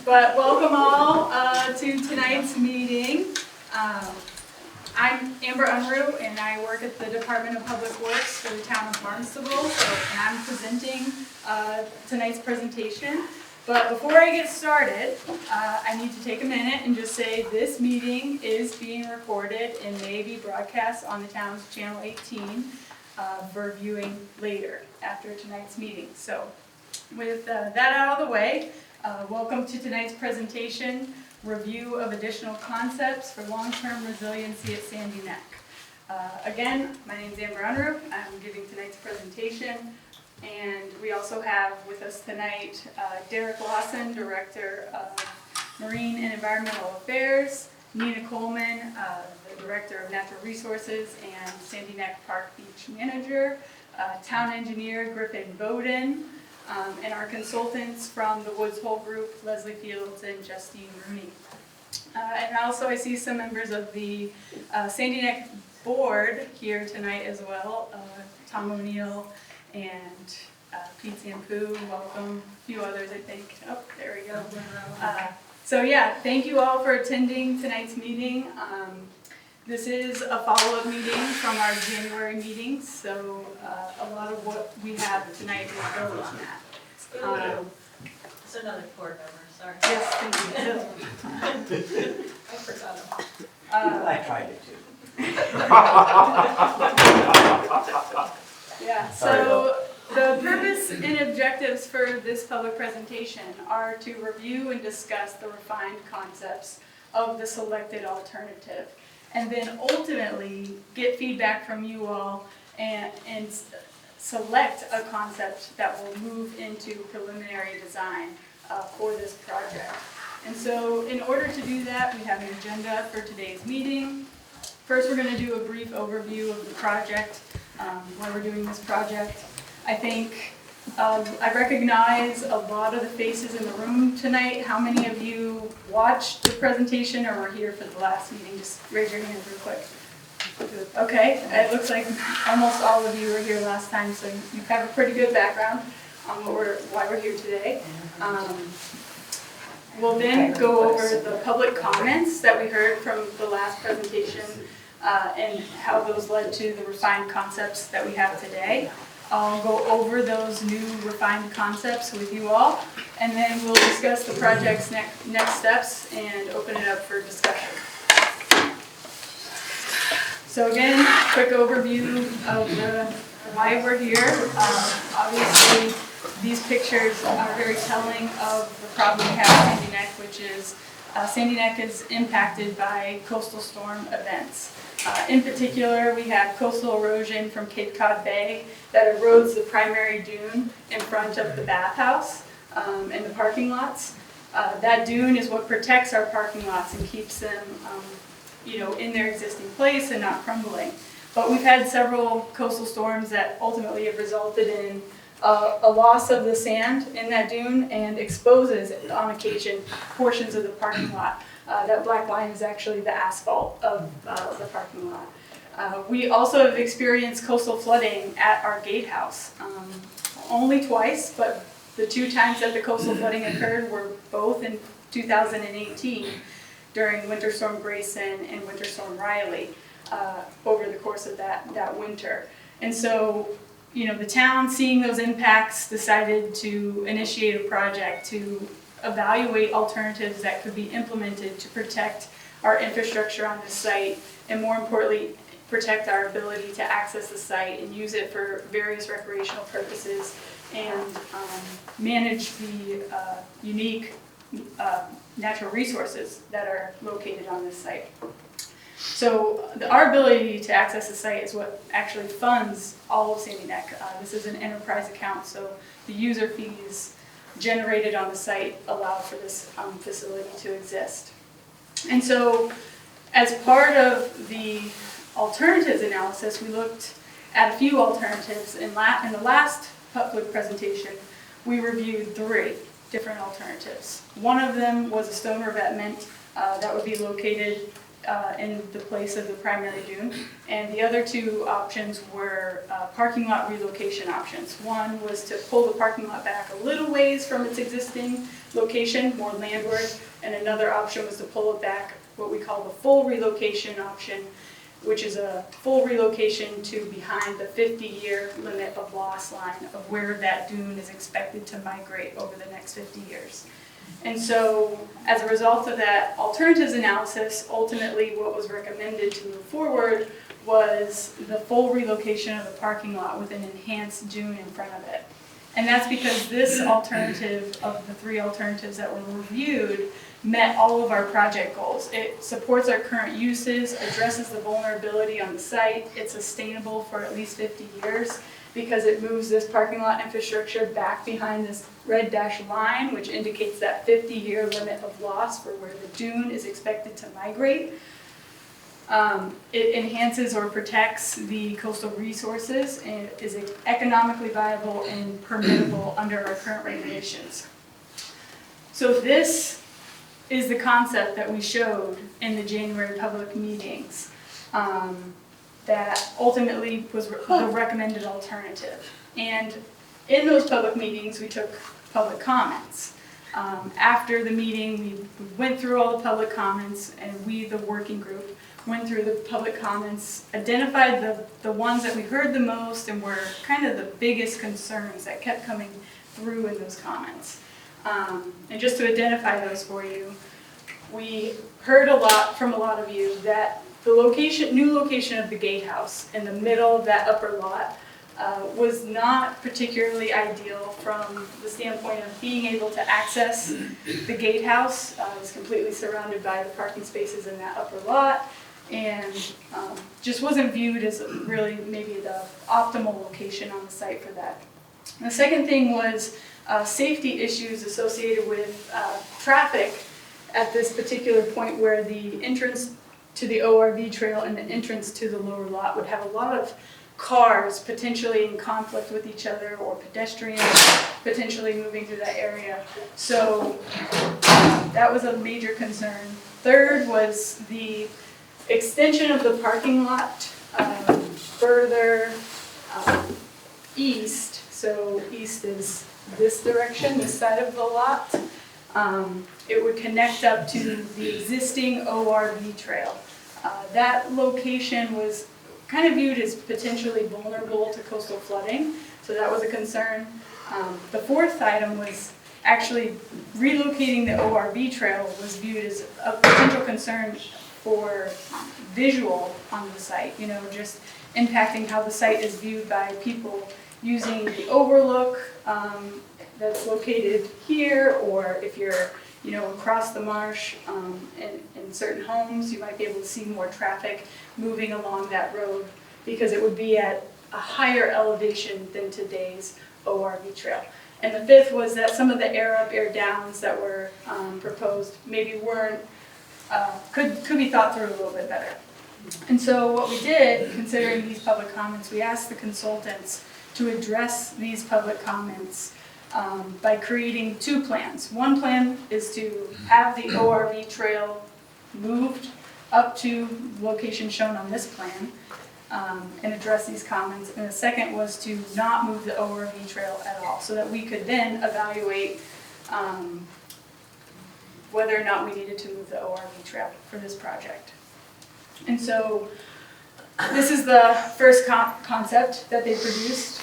But welcome all to tonight's meeting. I'm Amber Unruh, and I work at the Department of Public Works for the town of Barnstable, and I'm presenting tonight's presentation. But before I get started, I need to take a minute and just say this meeting is being recorded and may be broadcast on the town's Channel 18 for viewing later after tonight's meeting. So with that out of the way, welcome to tonight's presentation, review of additional concepts for long-term resiliency at Sandy Neck. Again, my name is Amber Unruh. I'm giving tonight's presentation, and we also have with us tonight Derek Lawson, Director of Marine and Environmental Affairs, Nina Coleman, the Director of Natural Resources and Sandy Neck Park Beach Manager, Town Engineer Griffin Bowden, and our consultants from the Woods Hole Group, Leslie Fields and Justine Rooney. And also I see some members of the Sandy Neck Board here tonight as well, Tom O'Neill and Pete Zampu, welcome, a few others I think. Oh, there we go. So yeah, thank you all for attending tonight's meeting. This is a follow-up meeting from our January meetings, so a lot of what we have tonight will build on that. It's another board member, sorry. Yes, thank you. I forgot him. I tried it too. Yeah, so the purpose and objectives for this public presentation are to review and discuss the refined concepts of the selected alternative, and then ultimately get feedback from you all and select a concept that will move into preliminary design for this project. And so in order to do that, we have an agenda for today's meeting. First, we're going to do a brief overview of the project, why we're doing this project. I think I recognize a lot of the faces in the room tonight. How many of you watched the presentation or were here for the last meeting? Just raise your hand real quick. Okay, it looks like almost all of you were here last time, so you have a pretty good background on why we're here today. We'll then go over the public comments that we heard from the last presentation and how those led to the refined concepts that we have today. I'll go over those new refined concepts with you all, and then we'll discuss the project's next steps and open it up for discussion. So again, quick overview of why we're here. Obviously, these pictures are very telling of the problem we have in Sandy Neck, which is Sandy Neck is impacted by coastal storm events. In particular, we have coastal erosion from Cape Cod Bay that erodes the primary dune in front of the bathhouse and the parking lots. That dune is what protects our parking lots and keeps them in their existing place and not crumbling. But we've had several coastal storms that ultimately have resulted in a loss of the sand in that dune and exposes, on occasion, portions of the parking lot. That black line is actually the asphalt of the parking lot. We also have experienced coastal flooding at our gatehouse. Only twice, but the two times that the coastal flooding occurred were both in 2018 during Winter Storm Grayson and Winter Storm Riley over the course of that winter. And so, the town, seeing those impacts, decided to initiate a project to evaluate alternatives that could be implemented to protect our infrastructure on this site, and more importantly, protect our ability to access the site and use it for various recreational purposes and manage the unique natural resources that are located on this site. So our ability to access the site is what actually funds all of Sandy Neck. This is an enterprise account, so the user fees generated on the site allow for this facility to exist. And so as part of the alternatives analysis, we looked at a few alternatives. In the last public presentation, we reviewed 3 different alternatives. One of them was a stone revetment that would be located in the place of the primary dune. And the other two options were parking lot relocation options. One was to pull the parking lot back a little ways from its existing location, more landward, and another option was to pull it back, what we call the full relocation option, which is a full relocation to behind the 50-year limit of loss line of where that dune is expected to migrate over the next 50 years. And so, as a result of that alternatives analysis, ultimately what was recommended to move forward was the full relocation of the parking lot with an enhanced dune in front of it. And that's because this alternative of the three alternatives that were reviewed met all of our project goals. It supports our current uses, addresses the vulnerability on the site, it's sustainable for at least 50 years because it moves this parking lot infrastructure back behind this red dashed line, which indicates that 50-year limit of loss for where the dune is expected to migrate. It enhances or protects the coastal resources and is economically viable and permittable under our current regulations. So this is the concept that we showed in the January public meetings that ultimately was the recommended alternative. And in those public meetings, we took public comments. After the meeting, we went through all the public comments, and we, the working group, went through the public comments, identified the ones that we heard the most and were kind of the biggest concerns that kept coming through in those comments. And just to identify those for you, we heard a lot from a lot of you that the new location of the gatehouse in the middle of that upper lot was not particularly ideal from the standpoint of being able to access the gatehouse. It was completely surrounded by the parking spaces in that upper lot, and just wasn't viewed as really maybe the optimal location on the site for that. And the second thing was safety issues associated with traffic at this particular point where the entrance to the ORV trail and the entrance to the lower lot would have a lot of cars potentially in conflict with each other or pedestrians potentially moving through that area. So that was a major concern. Third was the extension of the parking lot further east. So east is this direction, this side of the lot. It would connect up to the existing ORV trail. That location was kind of viewed as potentially vulnerable to coastal flooding, so that was a concern. The fourth item was actually relocating the ORV trail was viewed as a potential concern for visual on the site, just impacting how the site is viewed by people using the overlook that's located here, or if you're across the marsh in certain homes, you might be able to see more traffic moving along that road because it would be at a higher elevation than today's ORV trail. And the fifth was that some of the air up, air downs that were proposed maybe weren't, could be thought through a little bit better. And so what we did, considering these public comments, we asked the consultants to address these public comments by creating two plans. One plan is to have the ORV trail moved up to the location shown on this plan and address these comments. And the second was to not move the ORV trail at all, so that we could then evaluate whether or not we needed to move the ORV trail for this project. And so this is the first concept that they produced,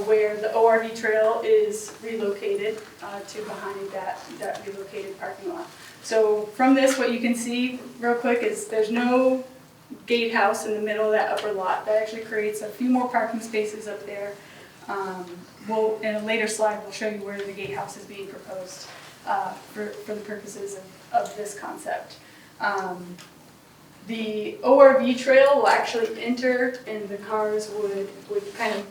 where the ORV trail is relocated to behind that relocated parking lot. So from this, what you can see real quick is there's no gatehouse in the middle of that upper lot. That actually creates a few more parking spaces up there. In a later slide, we'll show you where the gatehouse is being proposed for the purposes of this concept. The ORV trail will actually enter, and the cars would kind of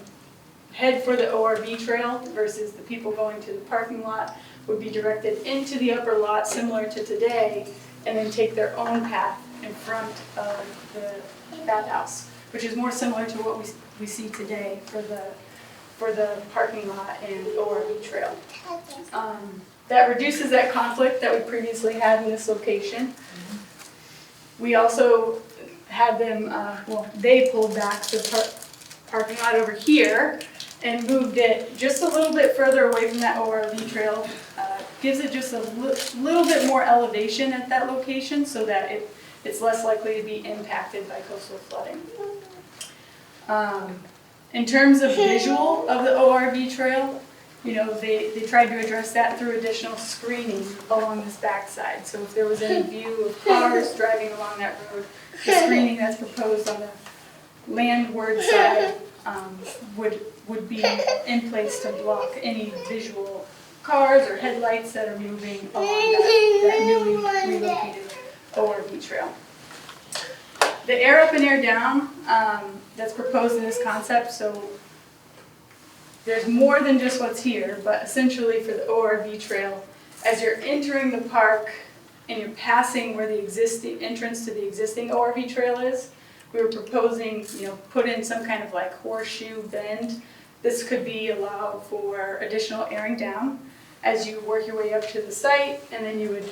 head for the ORV trail versus the people going to the parking lot would be directed into the upper lot similar to today, and then take their own path in front of the bathhouse, which is more similar to what we see today for the parking lot and ORV trail. That reduces that conflict that we previously had in this location. We also had them, they pulled back the parking lot over here and moved it just a little bit further away from that ORV trail. Gives it just a little bit more elevation at that location so that it's less likely to be impacted by coastal flooding. In terms of visual of the ORV trail, you know, they tried to address that through additional screening along this backside. So if there was any view of cars driving along that road, the screening that's proposed on the landward side would be in place to block any visual cars or headlights that are moving along that newly relocated ORV trail. The air up and air down that's proposed in this concept, so there's more than just what's here, but essentially for the ORV trail, as you're entering the park and you're passing where the existing entrance to the existing ORV trail is, we were proposing, you know, put in some kind of like horseshoe bend. This could be allowed for additional airing down as you work your way up to the site, and then you would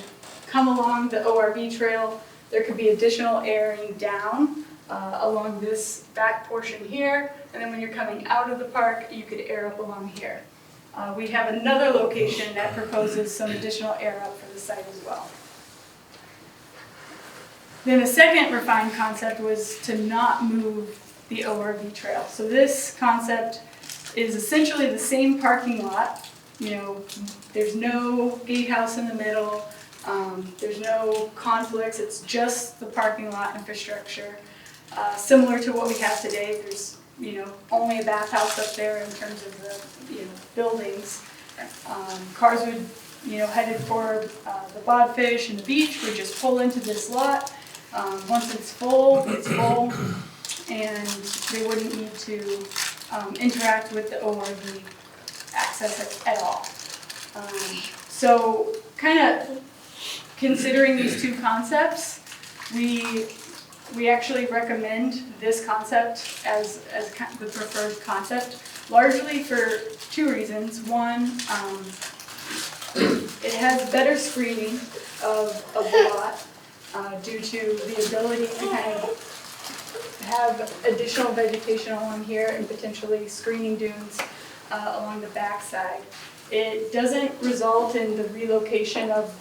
come along the ORV trail. There could be additional airing down along this back portion here, and then when you're coming out of the park, you could air up along here. We have another location that proposes some additional air up for the site as well. Then the second refined concept was to not move the ORV trail. So this concept is essentially the same parking lot. You know, there's no gatehouse in the middle. There's no conflicts. It's just the parking lot infrastructure. Similar to what we have today, there's, you know, only a bathhouse up there in terms of the, you know, buildings. Cars would, you know, headed for the bodfish and the beach would just pull into this lot. Once it's full, and they wouldn't need to interact with the ORV access at all. So kind of considering these two concepts, we actually recommend this concept as the preferred concept, largely for two reasons. One, it has better screening of the lot due to the ability to kind of have additional vegetation along here and potentially screening dunes along the backside. It doesn't result in the relocation of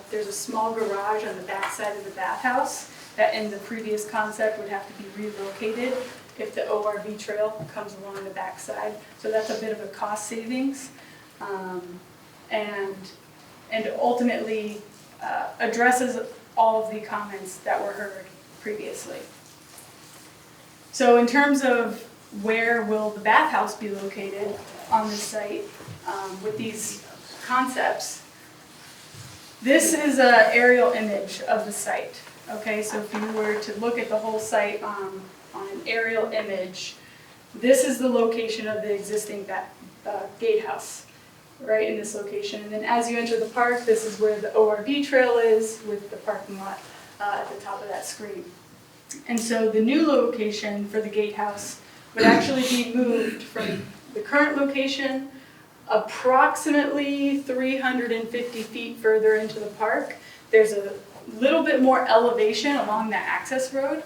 there's a small garage on the backside of the bathhouse that in the previous concept would have to be relocated if the ORV trail comes along the backside. So that's a bit of a cost savings and ultimately addresses all of the comments that were heard previously. So in terms of where will the bathhouse be located on this site with these concepts, this is an aerial image of the site. Okay, so if you were to look at the whole site on an aerial image, this is the location of the existing gatehouse, right in this location. And then as you enter the park, this is where the ORV trail is with the parking lot at the top of that screen. And so the new location for the gatehouse would actually be moved from the current location approximately 350 feet further into the park. There's a little bit more elevation along that access road.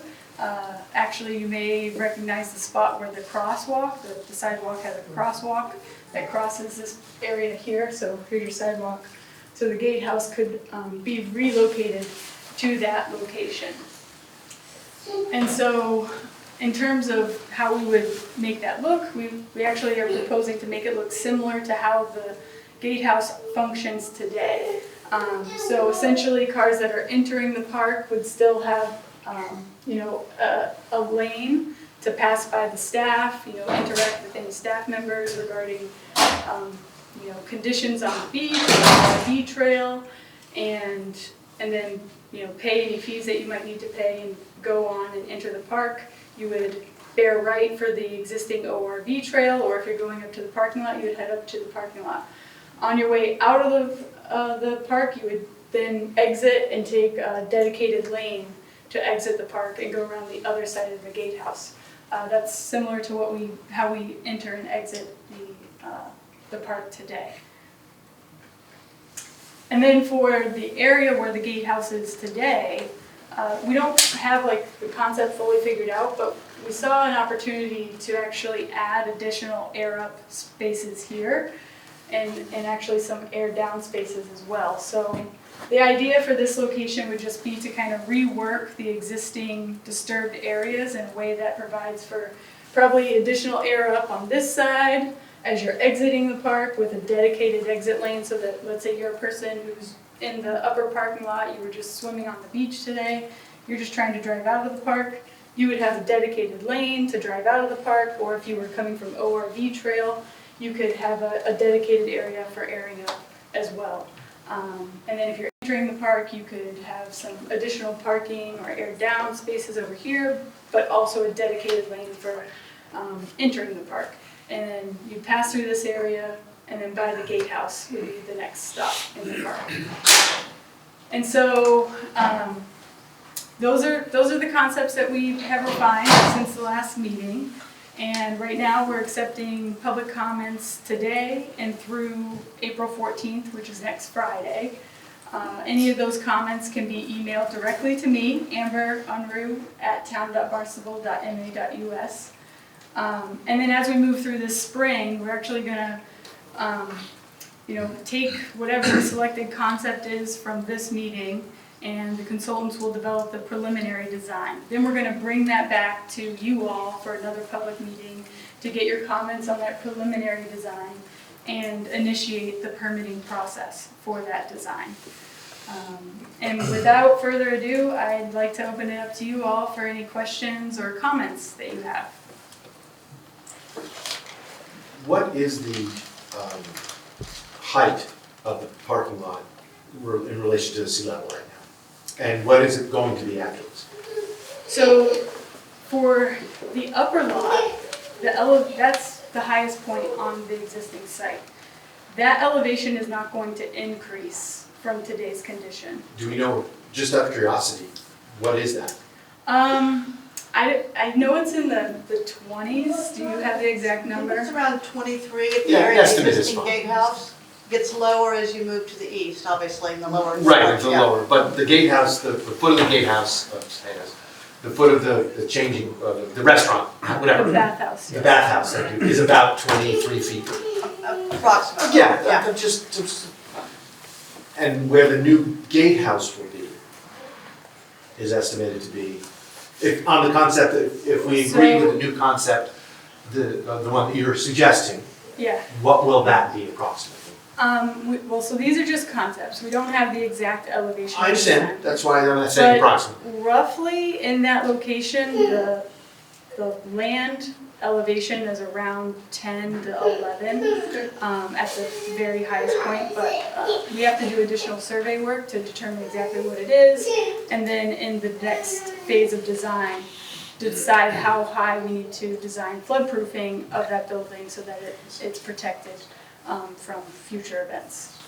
Actually, you may recognize the spot where the crosswalk, the sidewalk has a crosswalk that crosses this area here. So here's your sidewalk. So the gatehouse could be relocated to that location. And so in terms of how we would make that look, we actually are proposing to make it look similar to how the gatehouse functions today. So essentially cars that are entering the park would still have you know, a lane to pass by the staff, you know, interact with any staff members regarding you know, conditions on the beach, on the beach trail, and then, you know, pay any fees that you might need to pay and go on and enter the park. You would bear right for the existing ORV trail, or if you're going up to the parking lot, you would head up to the parking lot. On your way out of the park, you would then exit and take a dedicated lane to exit the park and go around the other side of the gatehouse. That's similar to how we enter and exit the park today. And then for the area where the gatehouse is today, we don't have like the concept fully figured out, but we saw an opportunity to actually add additional air up spaces here and actually some air down spaces as well. So the idea for this location would just be to kind of rework the existing disturbed areas in a way that provides for probably additional air up on this side as you're exiting the park with a dedicated exit lane so that, let's say you're a person who's in the upper parking lot, you were just swimming on the beach today, you're just trying to drive out of the park, you would have a dedicated lane to drive out of the park, or if you were coming from ORV trail, you could have a dedicated area for airing up as well. And then if you're entering the park, you could have some additional parking or air down spaces over here, but also a dedicated lane for entering the park. And then you pass through this area, and then by the gatehouse would be the next stop in the park. And so those are the concepts that we have refined since the last meeting. And right now we're accepting public comments today and through April 14th, which is next Friday. Any of those comments can be emailed directly to me, Amber Unruh at town.barnstable.ma.us. And then as we move through this spring, we're actually going to take whatever the selected concept is from this meeting, and the consultants will develop the preliminary design. Then we're going to bring that back to you all for another public meeting to get your comments on that preliminary design and initiate the permitting process for that design. And without further ado, I'd like to open it up to you all for any questions or comments that you have. What is the height of the parking lot in relation to the sea level right now? And what is it going to be afterwards? So for the upper lot, that's the highest point on the existing site. That elevation is not going to increase from today's condition. Do we know, just out of curiosity, what is that? I know it's in the 20s. Do you have the exact number? It's around 23 at the Yeah, area of the estimate is existing fine. gatehouse. Gets lower as you move to the east, obviously, in the lower. Right, it's a yeah. lower, but the gatehouse, the foot of the gatehouse, the foot of the changing, the restaurant, whatever. The bathhouse. The bathhouse, thank you, is about 23 feet. Approximately. Yeah, just, and where the new gatehouse will be is estimated to be, if, on the concept, if we agree with the new concept, the one that you're suggesting, Yeah. what will that be approximately? Well, so these are just concepts. We don't have the exact elevation. I understand, that's why I'm saying approximately. Roughly in that location, the land elevation is around 10 to 11 at the very highest point, but we have to do additional survey work to determine exactly what it is, and then in the next phase of design, to decide how high we need to design floodproofing of that building so that it's protected from future events.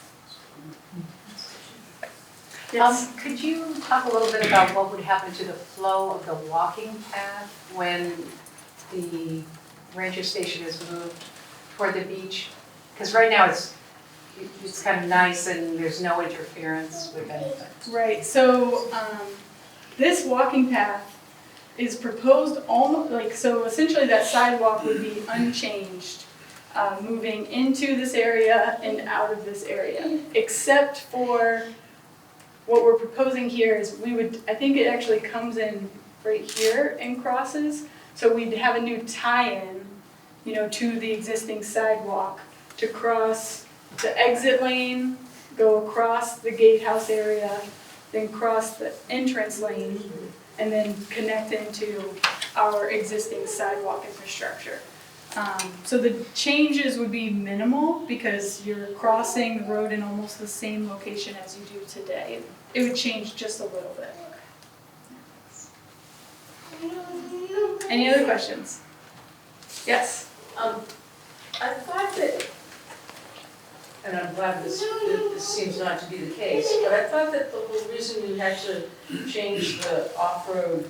Yes. Could you talk a little bit about what would happen to the flow of the walking path when the ranger station is moved toward the beach? Because right now it's kind of nice and there's no interference with anything. Right, so this walking path is proposed almost like, so essentially that sidewalk would be unchanged moving into this area and out of this area, except for what we're proposing here is I think it actually comes in right here and crosses, so we'd have a new tie-in, to the existing sidewalk to cross the exit lane, go across the gatehouse area, then cross the entrance lane, and then connect into our existing sidewalk infrastructure. So the changes would be minimal because you're crossing the road in almost the same location as you do today. It would change just a little bit. Any other questions? Yes? I thought that, and I'm glad this seems not to be the case, but I thought that the whole reason you had to change the off-road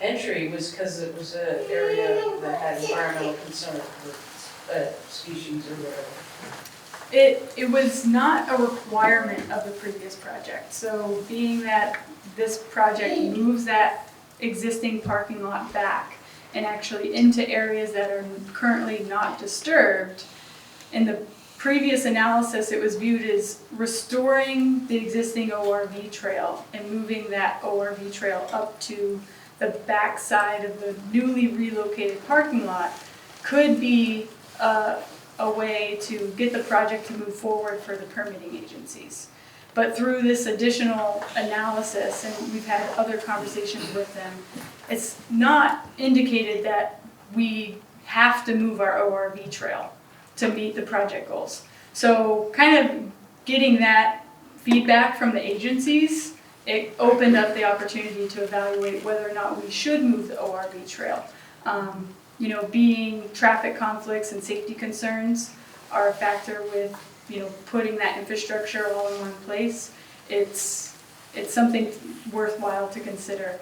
entry was because it was an area that had environmental concerns with species or whatever. It was not a requirement of the previous project. So being that this project moves that existing parking lot back and actually into areas that are currently not disturbed, in the previous analysis, it was viewed as restoring the existing ORV trail and moving that ORV trail up to the back side of the newly relocated parking lot could be a way to get the project to move forward for the permitting agencies. But through this additional analysis, and we've had other conversations with them, it's not indicated that we have to move our ORV trail to meet the project goals. So kind of getting that feedback from the agencies, it opened up the opportunity to evaluate whether or not we should move the ORV trail. You know, being traffic conflicts and safety concerns are a factor with, you know, putting that infrastructure all in one place. It's something worthwhile to consider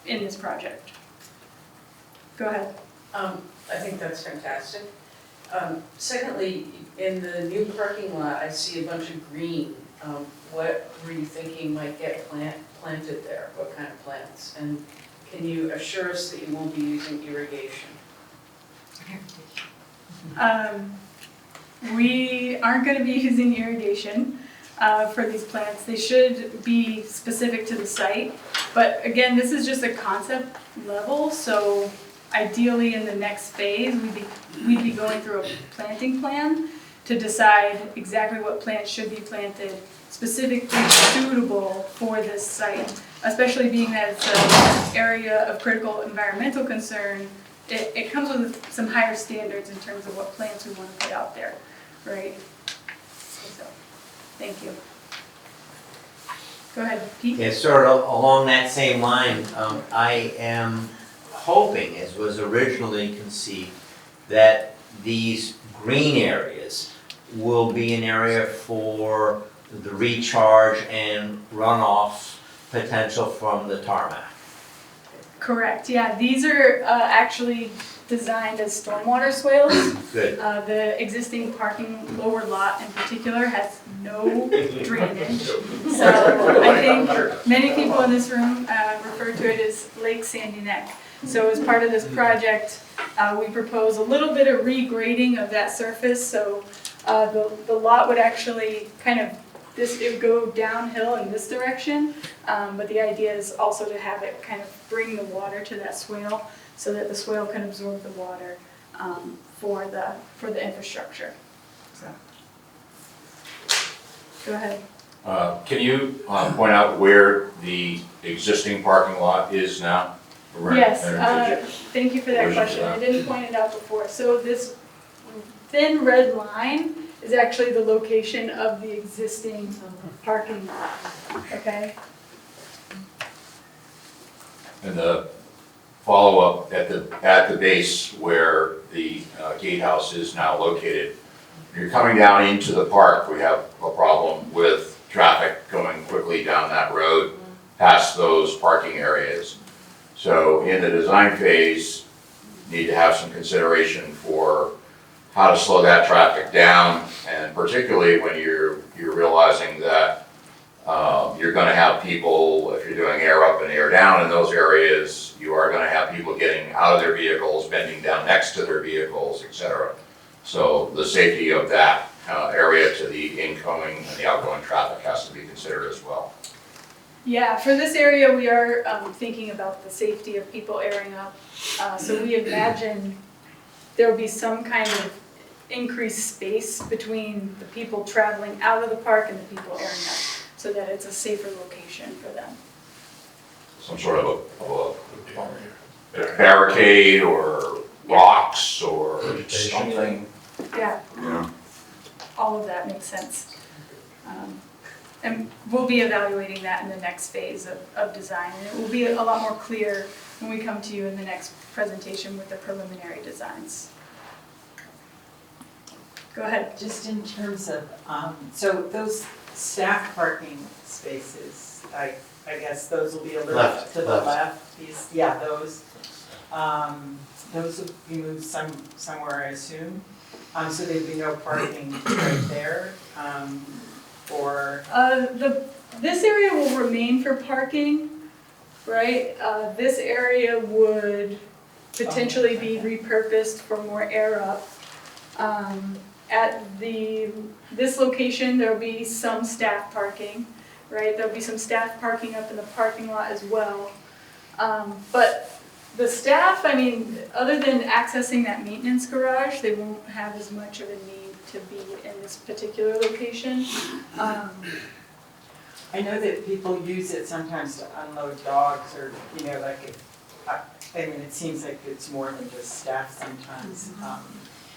in this project. Go ahead. I think that's fantastic. Secondly, in the new parking lot, I see a bunch of green. What were you thinking might get planted there? What kind of plants? And can you assure us that you won't be using irrigation? We aren't going to be using irrigation for these plants. They should be specific to the site. But again, this is just a concept level, so ideally in the next phase, we'd be going through a planting plan to decide exactly what plants should be planted specifically suitable for this site, especially being that it's an area of critical environmental concern. It comes with some higher standards in terms of what plants we want to put out there, right? So, thank you. Go ahead, Pete. Yeah, sort of along that same line, I am hoping, as was originally conceived, that these green areas will be an area for the recharge and runoff potential from the tarmac. Correct, yeah, these are actually designed as stormwater swales. Good. The existing parking lower lot in particular has no drainage. So I think many people in this room refer to it as Lake Sandy Neck. So as part of this project, we propose a little bit of regrading of that surface. So the lot would actually kind of, it would go downhill in this direction. But the idea is also to have it kind of bring the water to that swale so that the swale can absorb the water for the infrastructure. So, go ahead. Can you point out where the existing parking lot is now? Yes, Or- thank you for that Where's it question. I at? didn't point it out before. So this thin red line is actually the location of the existing parking lot, okay? And the follow-up at the base where the gatehouse is now located, you're coming down into the park, we have a problem with traffic going quickly down that road past those parking areas. So in the design phase, need to have some consideration for how to slow that traffic down, and particularly when you're realizing that you're gonna have people, if you're doing air up and air down in those areas, you are gonna have people getting out of their vehicles, bending down next to their vehicles, et cetera. So the safety of that area to the incoming and the outgoing traffic has to be considered as well. Yeah, for this area, we are thinking about the safety of people airing up. So we imagine there will be some kind of increased space between the people traveling out of the park and the people airing up, so that it's a safer location for them. Some sort of a barricade or rocks or something. Yeah, Yeah. all of that makes sense. And we'll be evaluating that in the next phase of design. And it will be a lot more clear when we come to you in the next presentation with the preliminary designs. Go ahead. Just in terms of, so those staff parking spaces, I guess those will be a little Left, to the left. left, these, yeah, those will be moved somewhere, I assume. So there'd be no parking right there, or, This area will remain for parking, right? This area would potentially be repurposed for more air up. At this location, there'll be some staff parking, right? There'll be some staff parking up in the parking lot as well. But the staff, I mean, other than accessing that maintenance garage, they won't have as much of a need to be in this particular location. I know that people use it sometimes to unload dogs or, you know, like if, I mean, it seems like it's more than just staff sometimes.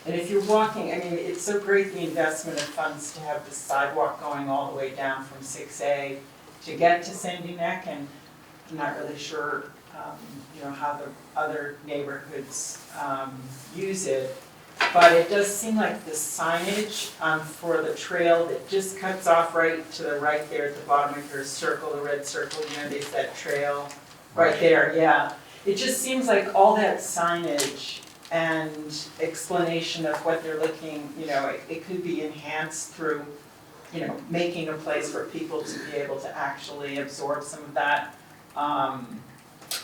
And if you're walking, I mean, it's so great, the investment of funds to have the sidewalk going all the way down from 6A to get to Sandy Neck, and I'm not really sure, you know, how the other neighborhoods use it. But it does seem like the signage for the trail that just cuts off right to the right there at the bottom of your circle, the red circle, you know, there's that trail right there, yeah. It just seems like all that signage and explanation of what they're looking, you know, it could be enhanced through, you know, making a place for people to be able to actually absorb some of that.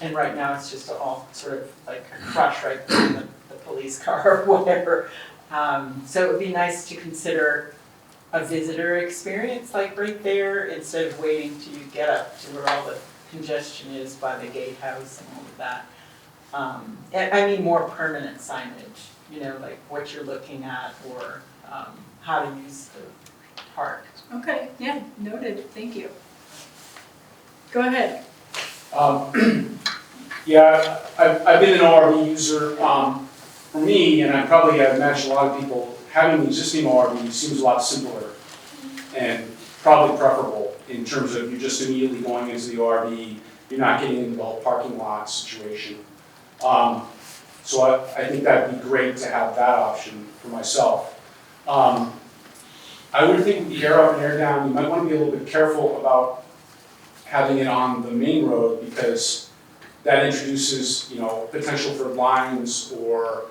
And right now it's just all sort of like crushed right there in the police car or whatever. So it would be nice to consider a visitor experience like right there instead of waiting till you get up to where all the congestion is by the gatehouse and all of that. And I mean more permanent signage, you know, like what you're looking at or how to use the park. Okay, yeah, noted, thank you. Go ahead. Yeah, I've been an ORV user. For me, and I probably imagine a lot of people, having an existing ORV seems a lot simpler and probably preferable in terms of you're just immediately going into the ORV, you're not getting into the whole parking lot situation. So I think that'd be great to have that option for myself. I would think with the air up and air down, you might want to be a little bit careful about having it on the main road because that introduces, you know, potential for lines or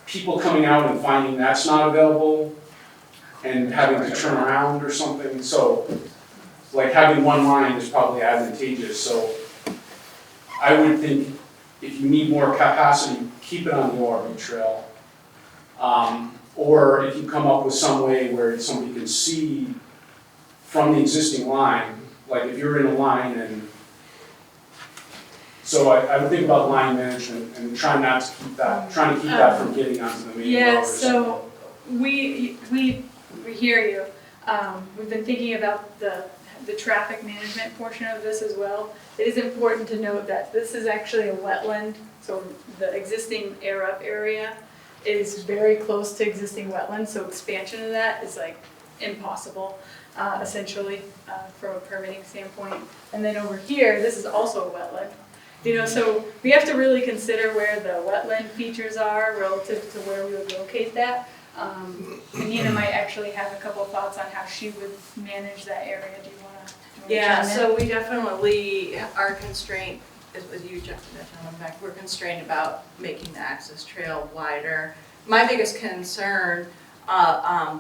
people coming out and finding that's not available and having to turn around or something. So like having one line is probably advantageous. So I would think if you need more capacity, keep it on the ORV trail. Or if you come up with some way where somebody can see from the existing line, like if you're in a line and so I would think about line management and trying to keep that from getting onto the main road. Yeah, so we hear you. We've been thinking about the traffic management portion of this as well. It is important to note that this is actually a wetland, so the existing air up area is very close to existing wetlands, so expansion of that is like impossible, essentially, from a permitting standpoint. And then over here, this is also a wetland. You know, so we have to really consider where the wetland features are relative to where we would locate that. Nina might actually have a couple of thoughts on how she would manage that area. Do you want to? Yeah, so we definitely are constrained, as with you, Jeff, we're constrained about making the access trail wider. My biggest concern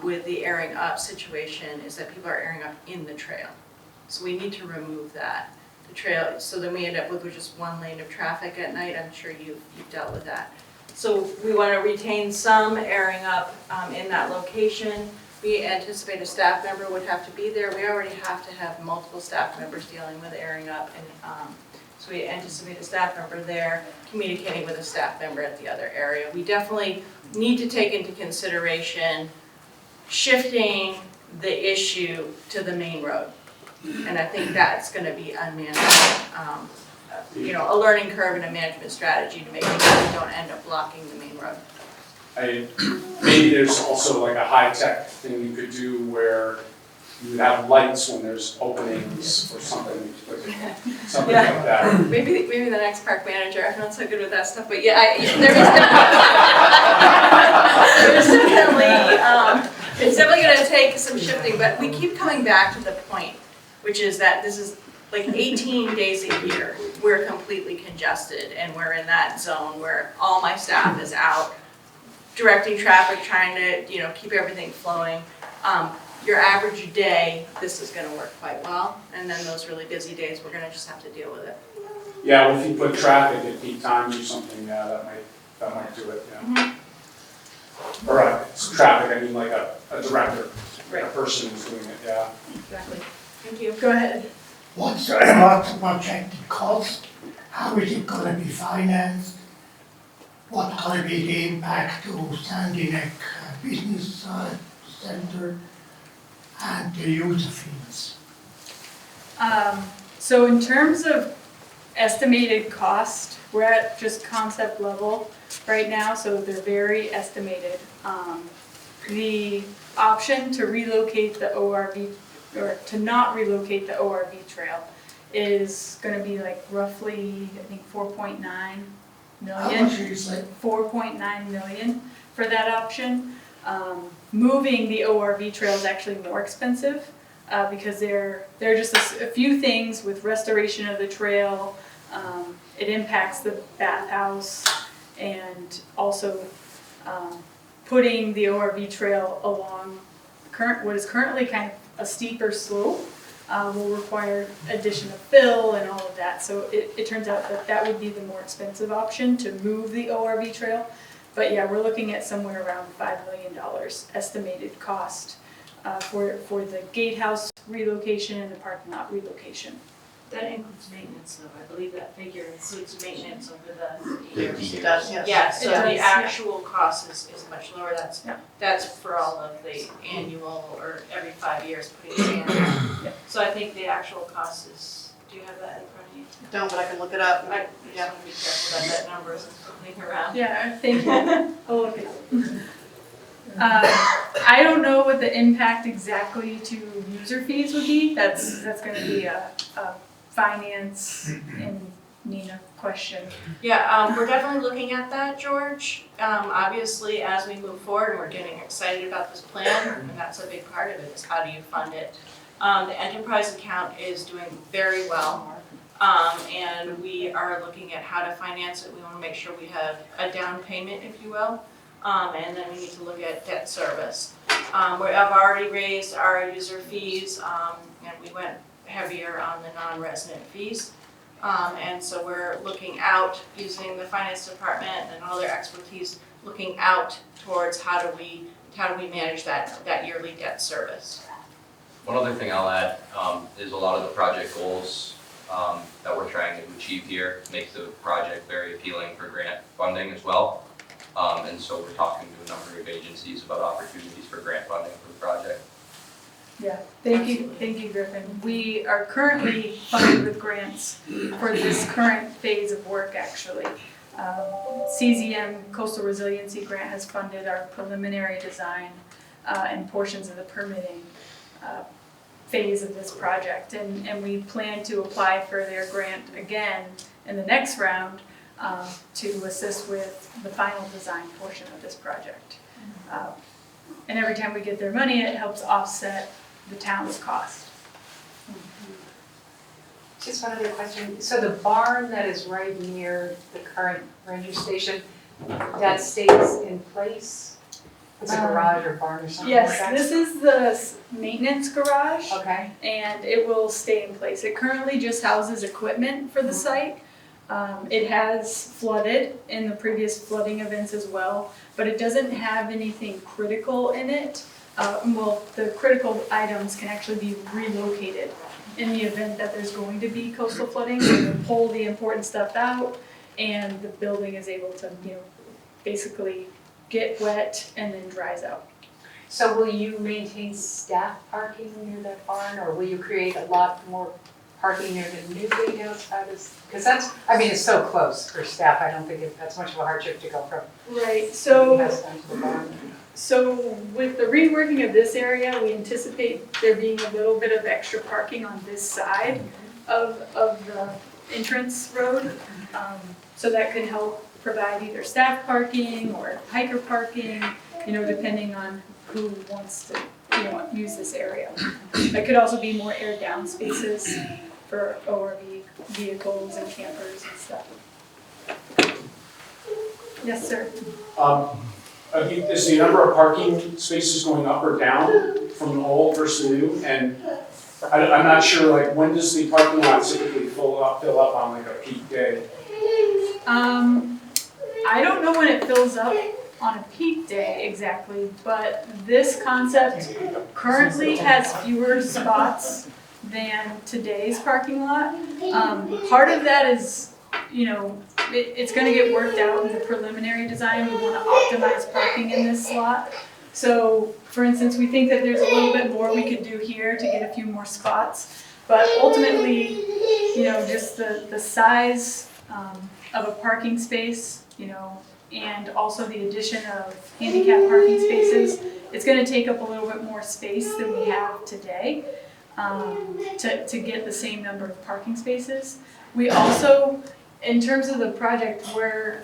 with the airing up situation is that people are airing up in the trail. So we need to remove that. The trail, so then we end up with just one lane of traffic at night. I'm sure you've dealt with that. So we want to retain some airing up in that location. We anticipate a staff member would have to be there. We already have to have multiple staff members dealing with airing up, and so we anticipate a staff member there communicating with a staff member at the other area. We definitely need to take into consideration shifting the issue to the main road. And I think that's going to be unmanageable, you know, a learning curve and a management strategy to make sure that we don't end up blocking the main road. Maybe there's also like a high-tech thing you could do where you would have lights when there's openings or something like that. Maybe the next park manager. I'm not so good with that stuff, but yeah, it's definitely going to take some shifting. But we keep coming back to the point, which is that this is like 18 days a year. We're completely congested, and we're in that zone where all my staff is out directing traffic, trying to, keep everything flowing. Your average day, this is gonna work quite well, and then those really busy days, we're gonna just have to deal with it. Yeah, well, if you put traffic at peak times or something, yeah, that might do it, yeah. Or, it's traffic, I mean like a director, a person who's doing it, yeah. Exactly. Thank you. Go ahead. What's the projected cost? How is it gonna be financed? What's gonna be the impact to Sandy Neck Business Center and the user fees? So in terms of estimated cost, we're at just concept level right now, so they're very estimated. The option to relocate the ORV, or to not relocate the ORV trail, is gonna be like roughly, I think, 4.9 How million. much is it? 4.9 million for that option. Moving the ORV trail is actually more expensive because there are just a few things with restoration of the trail. It impacts the bathhouse, and also putting the ORV trail along what is currently kind of a steeper slope will require addition of fill and all of that. So it turns out that would be the more expensive option to move the ORV trail. But yeah, we're looking at somewhere around $5 million estimated cost for the gatehouse relocation and the parking lot relocation. That includes maintenance though, I believe that figure includes maintenance over the years. 50 It does, yes. Yeah, so It does, the yeah. actual cost is much lower, Yeah. that's for all of the annual or every 5 years putting it in. So I think the actual cost is, do you have that in front of you? Don't, but I can look it up. I just want to be careful that that number isn't floating around. Yeah, thank you. I'll look it up. I don't know what the impact exactly to user fees would be. That's going to be a finance and Nina question. Yeah, we're definitely looking at that, George. Obviously, as we move forward, and we're getting excited about this plan, and that's a big part of it, is how do you fund it? The enterprise account is doing very well, and we are looking at how to finance it. We want to make sure we have a down payment, if you will, and then we need to look at debt service. I've already raised our user fees, and we went heavier on the non-resident fees. And so we're looking out, using the finance department and all their expertise, looking out towards how do we manage that yearly debt service. One other thing I'll add is a lot of the project goals that we're trying to achieve here make the project very appealing for grant funding as well. And so we're talking to a number of agencies about opportunities for grant funding for the project. Yeah, thank you, Griffin. We are currently funded with grants for this current phase of work, actually. CZM Coastal Resiliency Grant has funded our preliminary design and portions of the permitting phase of this project. And we plan to apply for their grant again in the next round to assist with the final design portion of this project. And every time we get their money, it helps offset the town's cost. Just one other question. So the barn that is right near the current ranger station, that stays in place? It's a garage or barn or something like that? Yes, this is the maintenance garage, Okay. and it will stay in place. It currently just houses equipment for the site. It has flooded in the previous flooding events as well, but it doesn't have anything critical in it. Well, the critical items can actually be relocated in the event that there's going to be coastal flooding. So we pull the important stuff out, and the building is able to, basically get wet and then dries out. So will you maintain staff parking near that barn, or will you create a lot more parking near the new gatehouse? Because it's so close for staff, I don't think that's much of a hardship to go from Right, the so gatehouse down to the barn. So with the reworking of this area, we anticipate there being a little bit of extra parking on this side of the entrance road. So that could help provide either staff parking or hiker parking, depending on who wants to, use this area. There could also be more air down spaces for ORV vehicles and campers and stuff. Yes, sir. Is the number of parking spaces going up or down from old versus new? And I'm not sure, like, when does the parking lot typically fill up on like a peak day? I don't know when it fills up on a peak day exactly, but this concept currently has fewer spots than today's parking lot. Part of that is, it's gonna get worked out in the preliminary design. We wanna optimize parking in this slot. So, for instance, we think that there's a little bit more we could do here to get a few more spots. But ultimately, just the size of a parking space, and also the addition of handicap parking spaces, it's gonna take up a little bit more space than we have today to get the same number of parking spaces. We also, in terms of the project, we're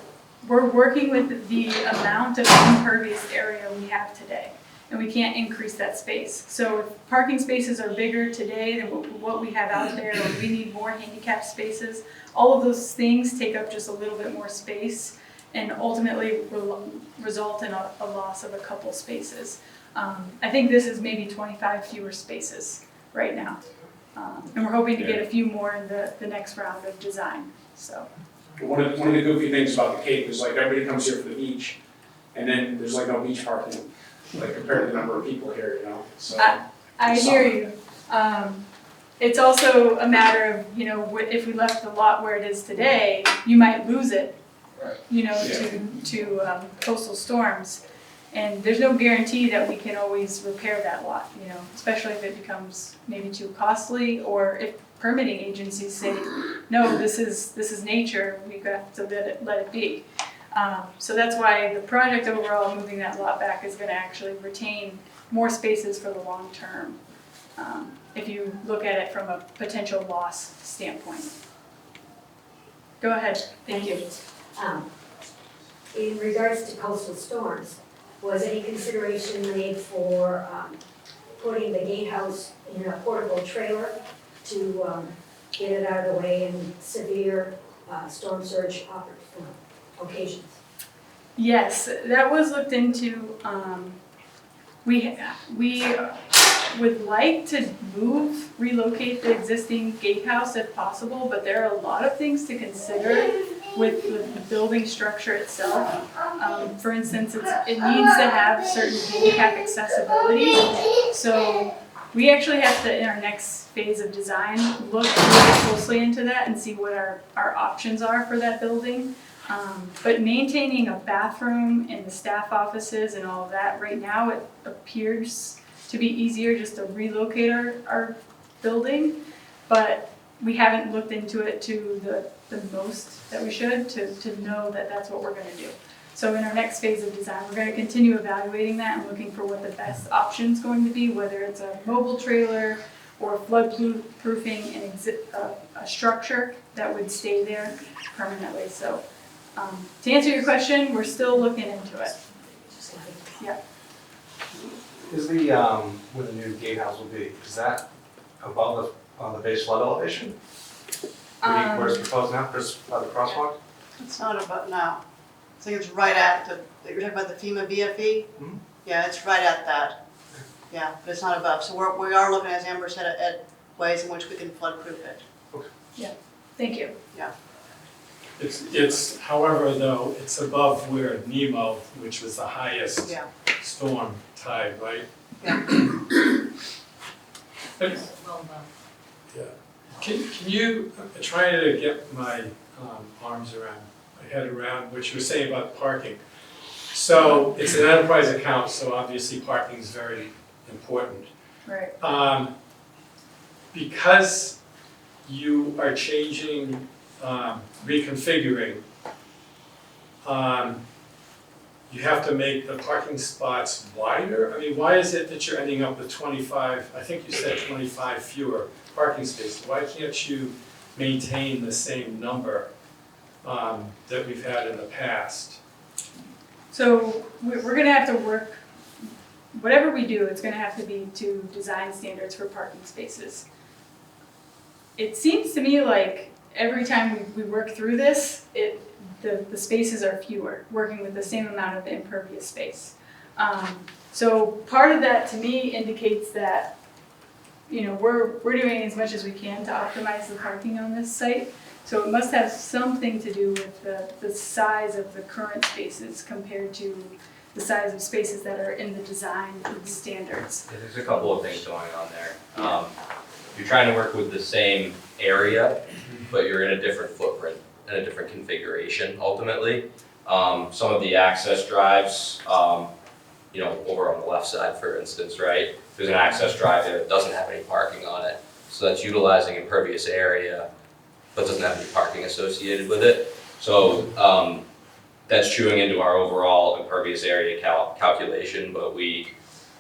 working with the amount of impervious area we have today, and we can't increase that space. So if parking spaces are bigger today than what we have out there, or we need more handicap spaces, all of those things take up just a little bit more space and ultimately will result in a loss of a couple spaces. I think this is maybe 25 fewer spaces right now. And we're hoping to get a few more in the next round of design, so. One of the goofy things about the Cape is like everybody comes here for the beach, and then there's like no beach parking, like compared to the number of people here, so. I hear you. It's also a matter of, if we left the lot where it is today, you might lose it, to coastal storms. And there's no guarantee that we can always repair that lot, especially if it becomes maybe too costly, or if permitting agencies say, no, this is nature, we've got to let it be. So that's why the project overall, moving that lot back, is gonna actually retain more spaces for the long term, if you look at it from a potential loss standpoint. Go ahead, thank you. In regards to coastal storms, was any consideration made for putting the gatehouse in a portable trailer to get it out of the way in severe storm surge occasions? Yes, that was looked into. We would like to relocate the existing gatehouse if possible, but there are a lot of things to consider with the building structure itself. For instance, it needs to have certain handicap accessibility. So we actually have to, in our next phase of design, look really closely into that and see what our options are for that building. But maintaining a bathroom in the staff offices and all of that, right now it appears to be easier just to relocate our building, but we haven't looked into it to the most that we should to know that that's what we're gonna do. So in our next phase of design, we're gonna continue evaluating that and looking for what the best option is going to be, whether it's a mobile trailer or flood proofing and a structure that would stay there permanently. So to answer your question, we're still looking into it. Yeah. Is the, where the new gatehouse will be, is that above on the base flood elevation? Where it's proposed now, just by the crosswalk? It's not about now. I think it's right at you're talking about the FEMA BFE? Mhm. Yeah, it's right at that. Yeah, but it's not above. So we are looking, as Amber said, at ways in which we can flood proof it. Thank you. It's, however, though, it's above where Nemo, which was the highest Yeah. storm tide, right? Yeah. Can you try to get my arms around, my head around what you were saying about parking? So it's an enterprise account, so obviously parking is very important. Right. Because you are changing, reconfiguring, you have to make the parking spots wider? I mean, why is it that you're ending up with 25, I think you said 25 fewer parking spaces? Why can't you maintain the same number that we've had in the past? So we're gonna have to work, whatever we do, it's gonna have to be to design standards for parking spaces. It seems to me like every time we work through this, the spaces are fewer, working with the same amount of impervious space. So part of that to me indicates that, you know, we're doing as much as we can to optimize the parking on this site. So it must have something to do with the size of the current spaces compared to the size of spaces that are in the design standards. There's a couple of things going on there. You're trying to work with the same area, but you're in a different footprint and a different configuration ultimately. Some of the access drives, you know, over on the left side, for instance, right? There's an access drive there that doesn't have any parking on it. So that's utilizing impervious area, but doesn't have any parking associated with it. So that's chewing into our overall impervious area calculation, but we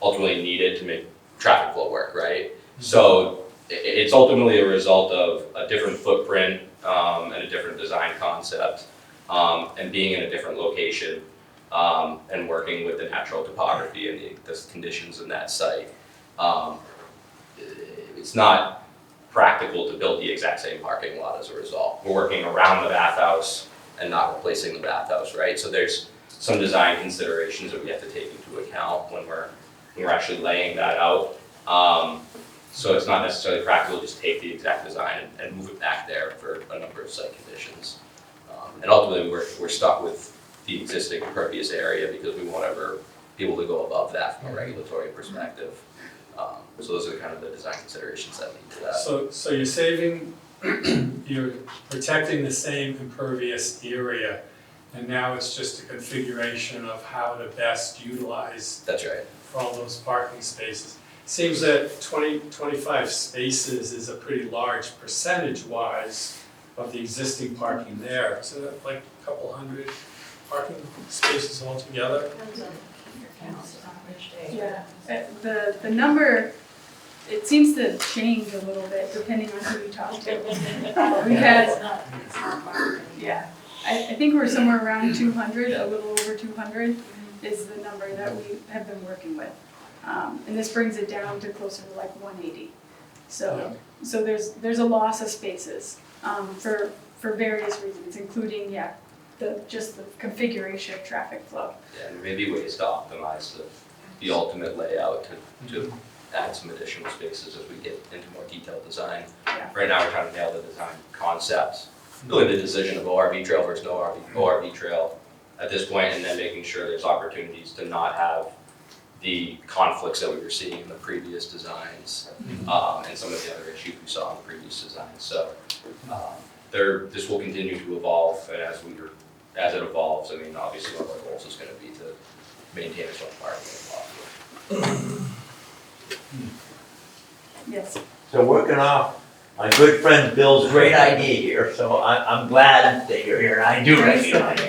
ultimately need it to make traffic flow work, right? So it's ultimately a result of a different footprint and a different design concept and being in a different location and working with the natural topography and the conditions in that site. It's not practical to build the exact same parking lot as a result. We're working around the bathhouse and not replacing the bathhouse, right? So there's some design considerations that we have to take into account when we're actually laying that out. So it's not necessarily practical to just take the exact design and move it back there for a number of site conditions. And ultimately, we're stuck with the existing impervious area because we won't ever be able to go above that from a regulatory perspective. So those are kind of the design considerations that lead to that. So you're saving, you're protecting the same impervious area, and now it's just a configuration of how to best utilize. That's right. All those parking spaces. Seems that 25 spaces is a pretty large percentage-wise of the existing parking there. So that like a couple hundred parking spaces altogether? Yeah, the number, it seems to change a little bit depending on who you talk to. We've had, yeah, I think we're somewhere around 200, a little over 200 is the number that we have been working with. And this brings it down to closer to like 180. So there's a loss of spaces for various reasons, including, yeah, just the configuration of traffic flow. Yeah, and maybe ways to optimize the ultimate layout to add some additional spaces as we get into more detailed design. Yeah. Right now, we're trying to nail the design concept, really the decision of ORV trail versus no ORV trail at this point, and then making sure there's opportunities to not have the conflicts that we were seeing in the previous designs and some of the other issues we saw in the previous designs. So this will continue to evolve, and as it evolves, I mean, obviously one of our goals is going to be to maintain as much parking as possible. Yes. So working off my good friend Bill's great idea here, so I'm glad that you're here, and I do recognize you.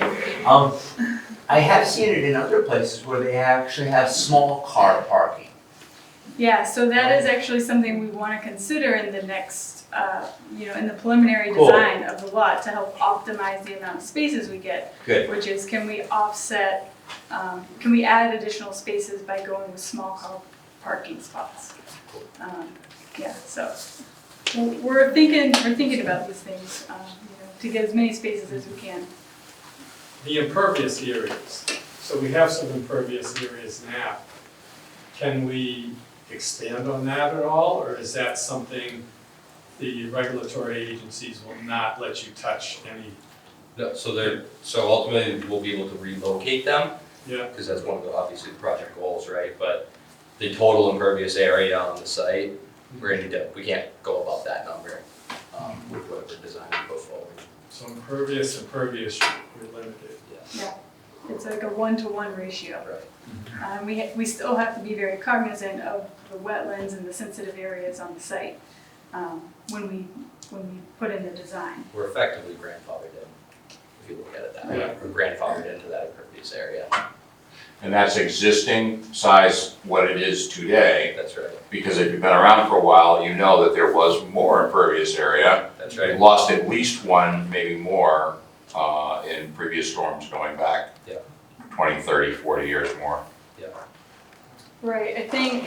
I have seen it in other places where they actually have small car parking. Yeah, so that is actually something we want to consider in the next, in the preliminary Cool. design of the lot to help optimize the amount of spaces we get. Good. Which is, can we offset, can we add additional spaces by going with small car parking spots? Yeah, so we're thinking about these things, to get as many spaces as we can. The impervious areas. So we have some impervious areas now. Can we expand on that at all, or is that something the regulatory agencies will not let you touch any? No, so ultimately we'll be able to relocate them. Yeah. Because that's one of the, obviously, the project goals, right? But the total impervious area on the site, we can't go above that number with whatever design we put forward. So impervious, we're limited. Yeah, it's like a 1-to-1 ratio. Right. We still have to be very cognizant of the wetlands and the sensitive areas on the site when we put in the design. We're effectively grandfathered in, if you look at it that way. Yeah. We're grandfathered into that impervious area. And that's existing size what it is today, That's right. because if you've been around for a while, you know that there was more impervious area. That's We right. lost at least one, maybe more, in previous storms going back 20, 30, 40 years more. Right, I think,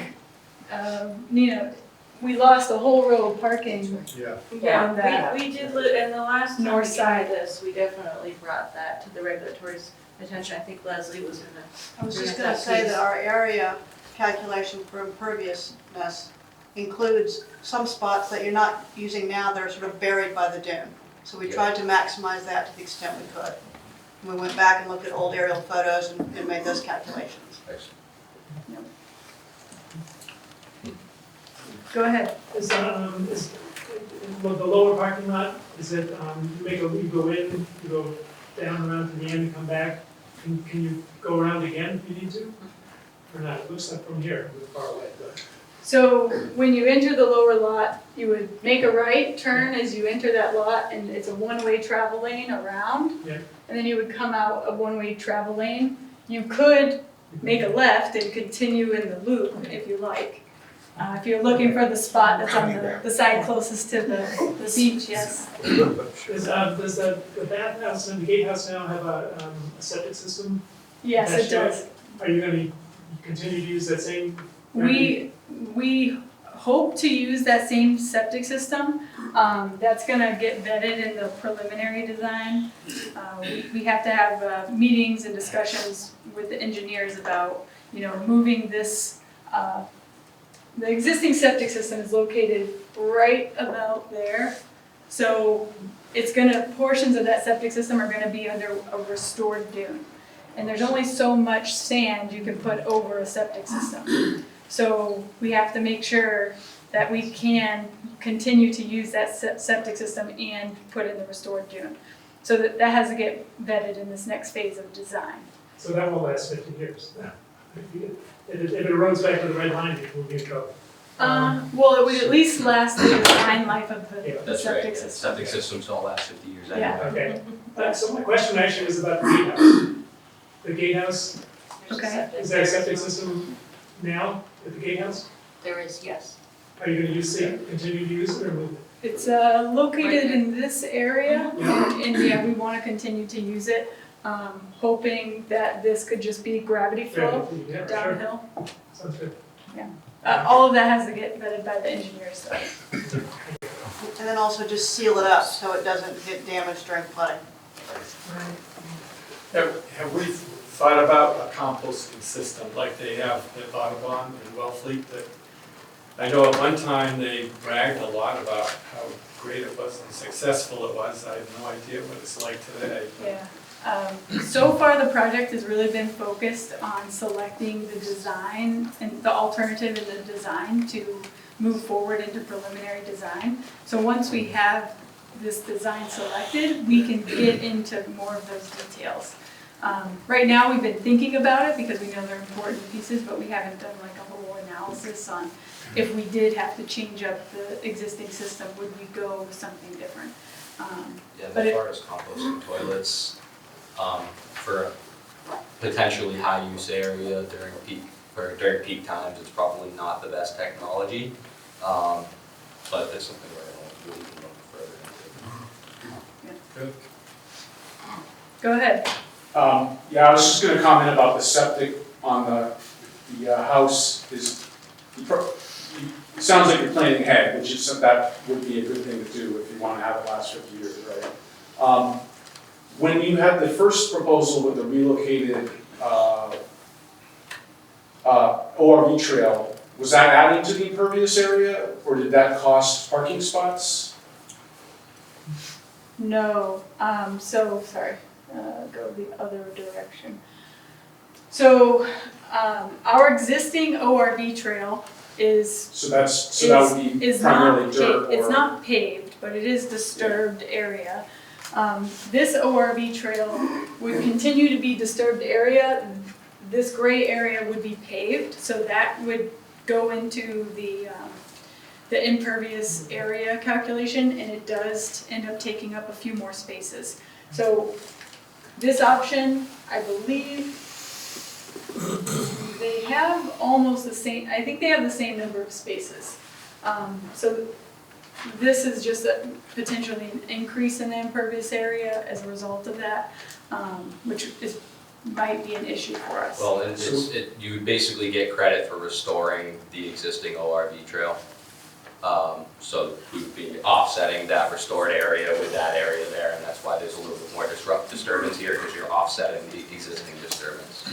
Nina, we lost a whole row of parking. Yeah. Yeah, on that we did, and the last time we north did side. this, we definitely brought that to the regulatory's attention. I think Leslie was in I was just Yeah, gonna that say piece. that our area calculation for imperviousness includes some spots that you're not using now that are sort of buried by the dune. So we tried to maximize that to the extent we could. And we went back and looked at old aerial photos and made those calculations. Go ahead. Well, the lower parking lot, is it, you go in, you go down around to the end and come back? Can you go around again if you need to? Or not? It looks like from here, it's far away, but. So when you enter the lower lot, you would make a right turn as you enter that lot, and it's a one-way travel lane around. Yeah. And then you would come out a one-way travel lane. You could make a left and continue in the loop if you like. If you're looking for the spot that's on the side closest to the beach, yes. Does the bathhouse and the gatehouse now have a septic system? Yes, it does. Are you gonna continue to use that same? We hope to use that same septic system. That's gonna get vetted in the preliminary design. We have to have meetings and discussions with the engineers about, moving this. The existing septic system is located right about there. So portions of that septic system are gonna be under a restored dune. And there's only so much sand you can put over a septic system. So we have to make sure that we can continue to use that septic system and put in the restored dune. So that has to get vetted in this next phase of design. So that will last 50 years. If it erodes back to the red line, it will be in trouble. Well, it would at least last the design life of the That's septic right, system. septic systems don't last 50 years anyway. Yeah. Okay. So my question actually is about the gatehouse. The gatehouse, Okay. is there a septic system now at the gatehouse? There is, yes. Are you gonna continue to use it or move it? It's located in this area, and yeah, we want to continue to use it, hoping that this could just be gravity flow Yeah, sure. downhill. Sounds good. All of that has to get vetted by the engineers, though. And then also just seal it up so it doesn't get damaged during flooding. Have we thought about a composting system like they have at Audubon and Wellfleet? That I know at one time they bragged a lot about how great it was and successful it was. I have no idea what it's like today. Yeah. So far, the project has really been focused on selecting the design and the alternative in the design to move forward into preliminary design. So once we have this design selected, we can get into more of those details. Right now, we've been thinking about it because we know they're important pieces, but we haven't done like a whole analysis on if we did have to change up the existing system, would we go with something different? Yeah, But as far as composting toilets, for potentially high use area during peak times, it's probably not the best technology. But it's something we're really can look further into. Good. Go ahead. Yeah, I was just gonna comment about the septic on the house it sounds like you're planning ahead, which is, that would be a good thing to do if you wanna have it last 50 years, right? When you had the first proposal with the relocated ORV trail, was that adding to the impervious area, or did that cost parking spots? No, sorry, go the other direction. So, our existing ORV trail is That would be primarily dirt or? It's not paved, but it is disturbed area. This ORV trail would continue to be disturbed area. This gray area would be paved, so that would go into the impervious area calculation, and it does end up taking up a few more spaces. So this option, I believe, they have almost the same, I think they have the same number of spaces. So this is just potentially an increase in the impervious area as a result of that, which might be an issue for us. Well, you would basically get credit for restoring the existing ORV trail. So we would be offsetting that restored area with that area there, and that's why there's a little bit more disturbance here, because you're offsetting the existing disturbance.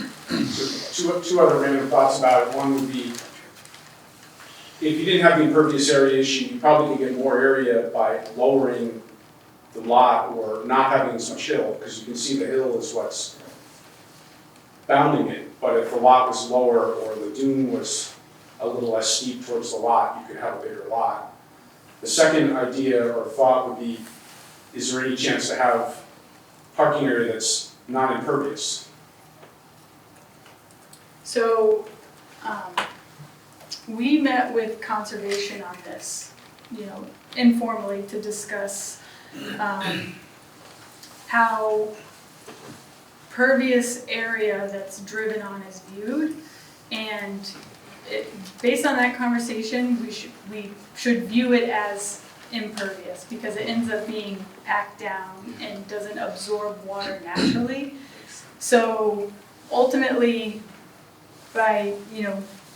Two other random thoughts about it. One would be, if you didn't have the impervious area issue, you probably could get more area by lowering the lot or not having as much hill, because you can see the hill is what's bounding it. But if the lot was lower or the dune was a little less steep towards the lot, you could have a bigger lot. The second idea or thought would be, is there any chance to have parking area that's not impervious? So, we met with conservation on this, informally to discuss, how pervious area that's driven on is viewed. And based on that conversation, we should view it as impervious because it ends up being packed down and doesn't absorb water naturally. So ultimately, by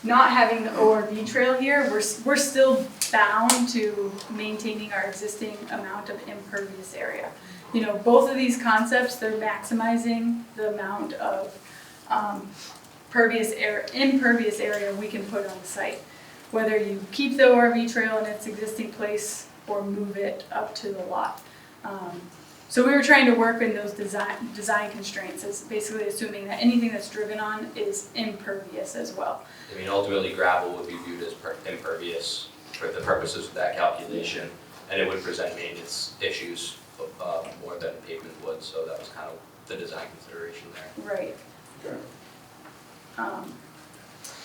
not having the ORV trail here, we're still bound to maintaining our existing amount of impervious area. Both of these concepts, they're maximizing the amount of impervious area we can put on the site. Whether you keep the ORV trail in its existing place or move it up to the lot. So we were trying to work in those design constraints, as basically assuming that anything that's driven on is impervious as well. I mean, ultimately gravel would be viewed as impervious for the purposes of that calculation, and it would present maintenance issues more than pavement would, so that was kind of the design consideration there. Right. Okay.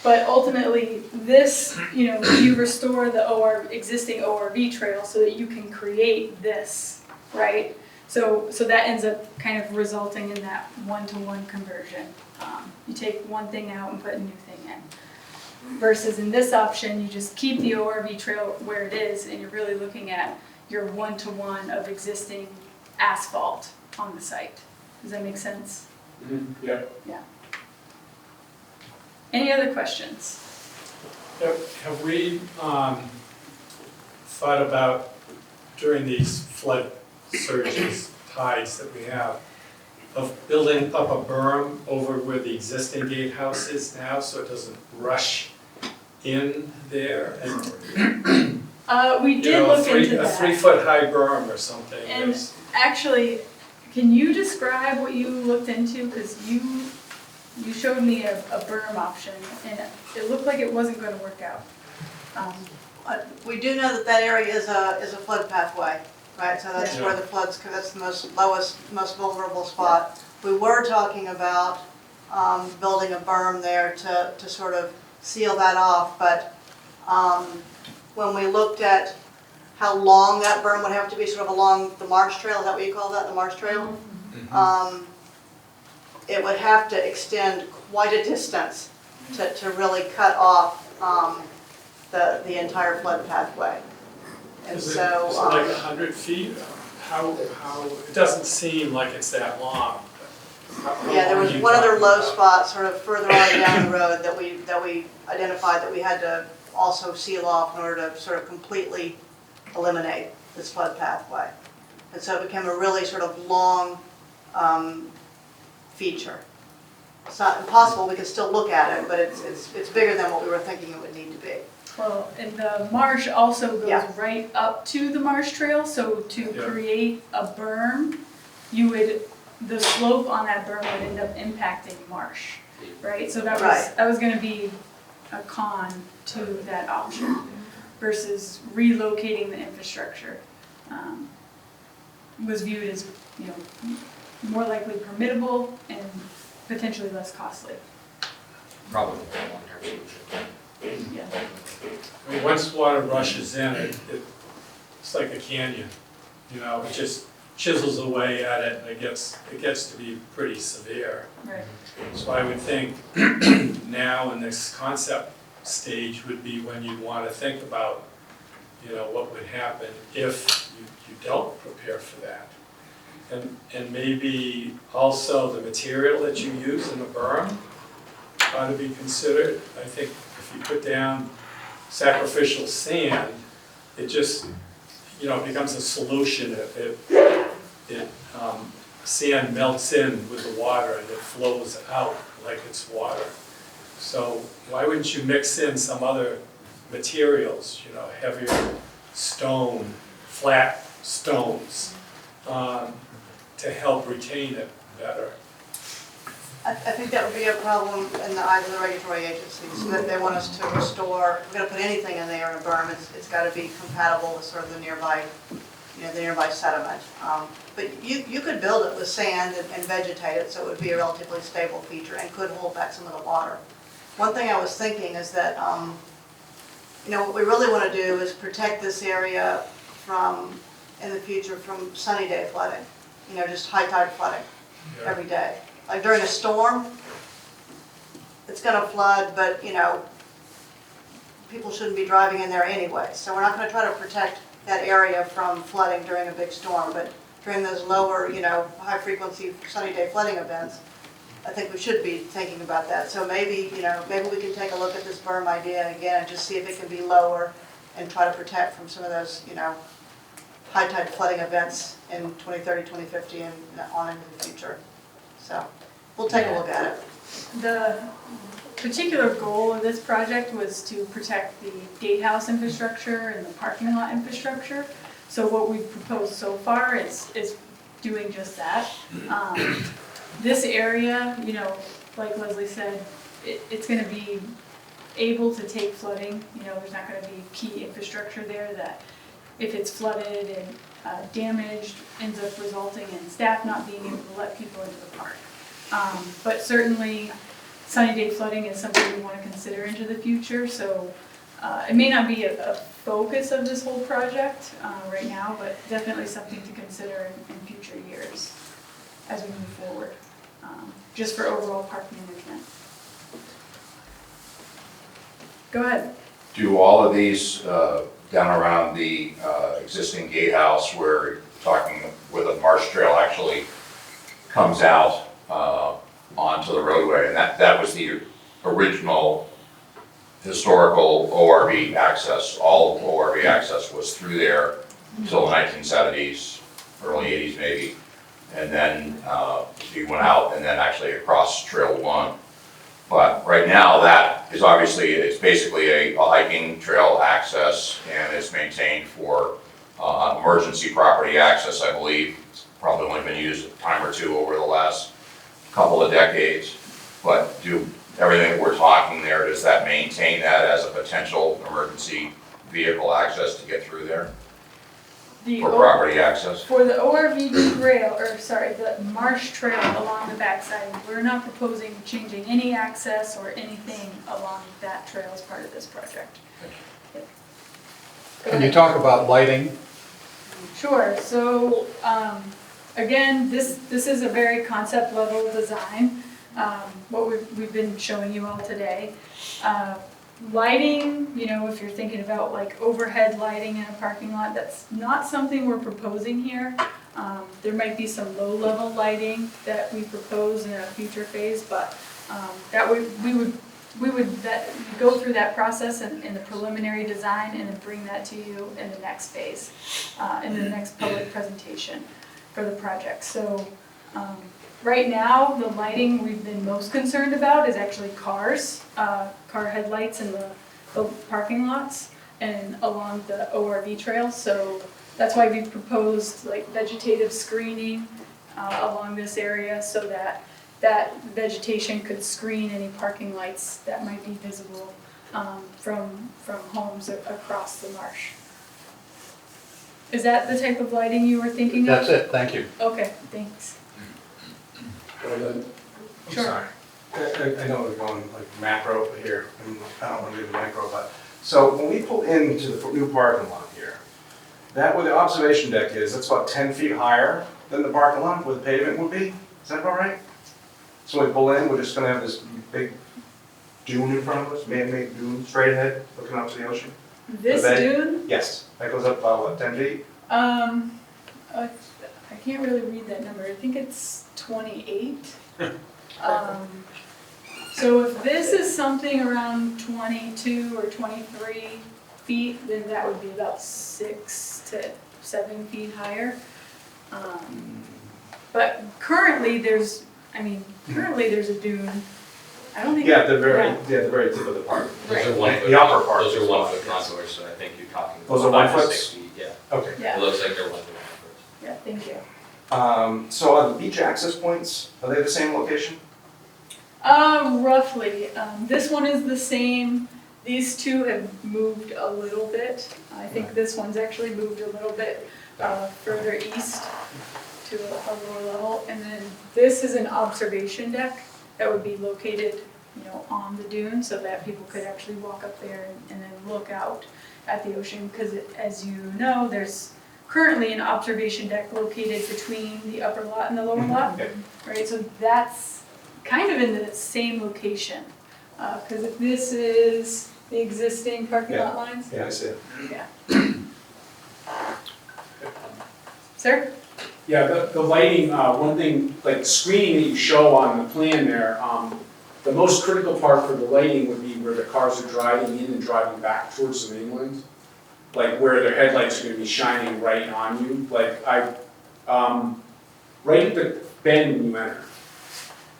But ultimately, this, you restore the existing ORV trail so that you can create this, right? So that ends up kind of resulting in that one-to-one conversion. You take one thing out and put a new thing in. Versus in this option, you just keep the ORV trail where it is, and you're really looking at your one-to-one of existing asphalt on the site. Does that make sense? Mm-hmm. Yep. Yeah. Any other questions? Have we thought about, during these flood surges, tides that we have, of building up a berm over where the existing gatehouse is now so it doesn't rush in there? And We did look into a that. 3-foot high berm or something. And actually, can you describe what you looked into? Because you showed me a berm option, and it looked like it wasn't going to work out. We do know that area is a flood pathway, right? So that's Yeah. where the floods, that's the most vulnerable spot. We were talking about building a berm there to sort of seal that off, but when we looked at how long that berm would have to be, sort of along the marsh trail, is that what you call that, the marsh trail? It would have to extend quite a distance to really cut off the entire flood pathway. And Is it so. like 100 feet? How, it doesn't seem like it's that long. Yeah, there was one other low spot sort of further on down the road that we identified that we had to also seal off in order to sort of completely eliminate this flood pathway. And so it became a really sort of long feature. It's not impossible, we can still look at it, but it's bigger than what we were thinking it would need to be. Well, and the marsh also goes Yeah. right up to the marsh trail, so to Yeah. create a berm, the slope on that berm would end up impacting marsh, right? So that Right. was gonna be a con to that option versus relocating the infrastructure. Was viewed as, more likely permittable and potentially less costly. Probably a long-term solution. Yeah. I mean, once water rushes in, it's like a canyon, it just chisels away at it, and it gets to be pretty severe. Right. So I would think now in this concept stage would be when you'd want to think about, what would happen if you don't prepare for that. And maybe also the material that you use in the berm ought to be considered. I think if you put down sacrificial sand, it just, becomes a solution if sand melts in with the water and it flows out like it's water. So why wouldn't you mix in some other materials, heavier stone, flat stones, to help retain it better? I think that would be a problem in the eyes of the regulatory agencies, that they want us to restore, if we're gonna put anything in there in a berm, it's gotta be compatible with sort of the nearby sediment. But you could build it with sand and vegetate it, so it would be a relatively stable feature and could hold back some of the water. One thing I was thinking is that, what we really wanna do is protect this area from, in the future, from sunny day flooding, just high tide flooding every day. Like during a storm, it's gonna flood, but, people shouldn't be driving in there anyway. So we're not gonna try to protect that area from flooding during a big storm, but during those lower, high frequency sunny day flooding events, I think we should be thinking about that. So maybe we can take a look at this berm idea again and just see if it can be lower and try to protect from some of those, high tide flooding events in 2030, 2050 and on into the future. So we'll take a look at it. The particular goal of this project was to protect the gatehouse infrastructure and the parking lot infrastructure. So what we've proposed so far is doing just that. This area, like Leslie said, it's going to be able to take flooding. There's not going to be key infrastructure there that if it's flooded and damaged ends up resulting in staff not being able to let people into the park. But certainly sunny day flooding is something we want to consider into the future. So it may not be a focus of this whole project right now, but definitely something to consider in future years as we move forward, just for overall park management. Go ahead. Do all of these down around the existing gatehouse where talking where the marsh trail actually comes out onto the roadway, and that was the original historical ORV access. All ORV access was through there until the 1970s, early 80s maybe, and then we went out and then actually across Trail 1. But right now that is obviously, it's basically a hiking trail access and it's maintained for emergency property access, I believe. It's probably only been used a time or two over the last couple of decades. But everything we're talking there, does that maintain that as a potential emergency vehicle access to get through there? For property access? For the ORV trail, the marsh trail along the backside, we're not proposing changing any access or anything along that trail as part of this project. Yep. Can you talk about lighting? Sure, so again, this is a very concept level design, what we've been showing you all today. Lighting, if you're thinking about like overhead lighting in a parking lot, that's not something we're proposing here. There might be some low level lighting that we propose in a future phase, but that we would go through that process in the preliminary design and then bring that to you in the next phase, in the next public presentation for the project. So right now, the lighting we've been most concerned about is actually cars, car headlights in the parking lots and along the ORV trail. So that's why we proposed like vegetative screening along this area so that vegetation could screen any parking lights that might be visible from homes across the marsh. Is that the type of lighting you were thinking of? That's it, thank you. Okay, thanks. I'm Sure. sorry. I know we're going like macro here, and I don't want to do the micro, but, so when we pull into the new parking lot here, that where the observation deck is, that's about 10 feet higher than the parking lot where the pavement would be? Is that about right? So when we pull in, we're just gonna have this big dune in front of us, man-made dune, straight ahead, looking up to the ocean? This dune? Yes, that goes up about, what, 10 feet? I can't really read that number. I think it's 28. So if this is something around 22 or 23, feet, then that would be about 6 to 7 feet higher. But currently, there's a dune. I don't think. Yeah, the very tip of the park. Those are Right. 1 foot. The upper part Those is are 1 fine, foot yes. contours, so I think you're talking Those are about 1 5 to foot? 6 feet, yeah. Okay. Yeah, It looks like they're 1 foot contours. yeah, thank you. So are the beach access points, are they the same location? Roughly. This one is the same. These two have moved a little bit. I think this one's actually moved a little bit further east to a lower level. And then this is an observation deck that would be located, on the dune so that people could actually walk up there and then look out at the ocean. Because as you know, there's currently an observation deck located between the upper lot and the lower lot, right? So that's kind of in the same location. Because if this is the existing parking lot lines. Yeah, I see it. Yeah. Sir? Yeah, the lighting, one thing, like the screening that you show on the plan there, the most critical part for the lighting would be where the cars are driving in and driving back towards the mainland. Like where their headlights are gonna be shining right on you, like right at the bend when you enter.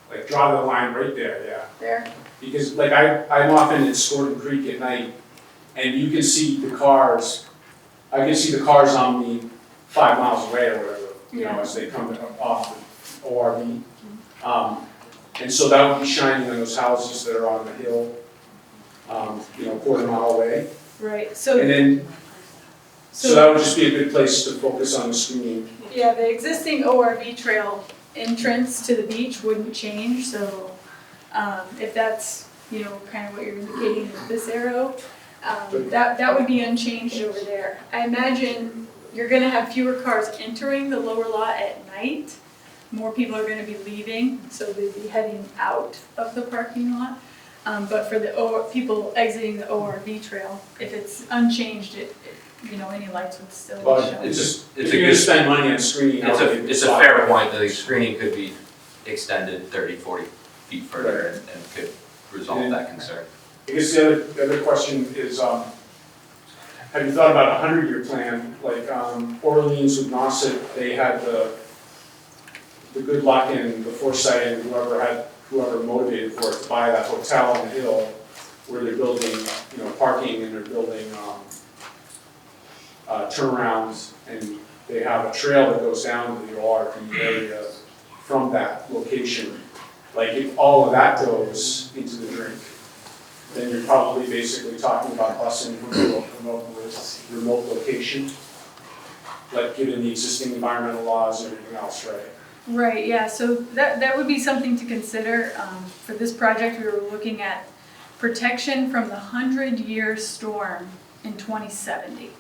Like draw the line right there, yeah. There? Because like I'm often at Scorton Creek at night and you can see the cars, I can see the cars on me 5 miles away or whatever, as they come off the ORV. And so that would be shining on those houses that are on the hill, quarter mile away. Right, so. And then, so that would just be a good place to focus on the screening. Yeah, the existing ORV trail entrance to the beach wouldn't change, so if that's, kind of what you're indicating with this arrow, that would be unchanged over there. I imagine you're gonna have fewer cars entering the lower lot at night. More people are gonna be leaving, so they'd be heading out of the parking lot. But for the people exiting the ORV trail, if it's unchanged, any lights would still be But shown. it's just, It's if a you're gonna good- spend money on screening. It's a fair point, the screening could be extended 30, 40 feet further and could resolve that concern. I guess the other question is, have you thought about a 100-year plan? Like Orleans with Nauset, they had the good luck and the foresight and whoever motivated for it to buy that hotel on the hill where they're building, parking and they're building turnarounds, and they have a trail that goes down to the ORV area from that location. Like if all of that goes into the drink, then you're probably basically talking about busing from a remote location, like given the existing environmental laws and everything else, right? Right, yeah, so that would be something to consider. For this project, we were looking at protection from the 100-year storm in 2070.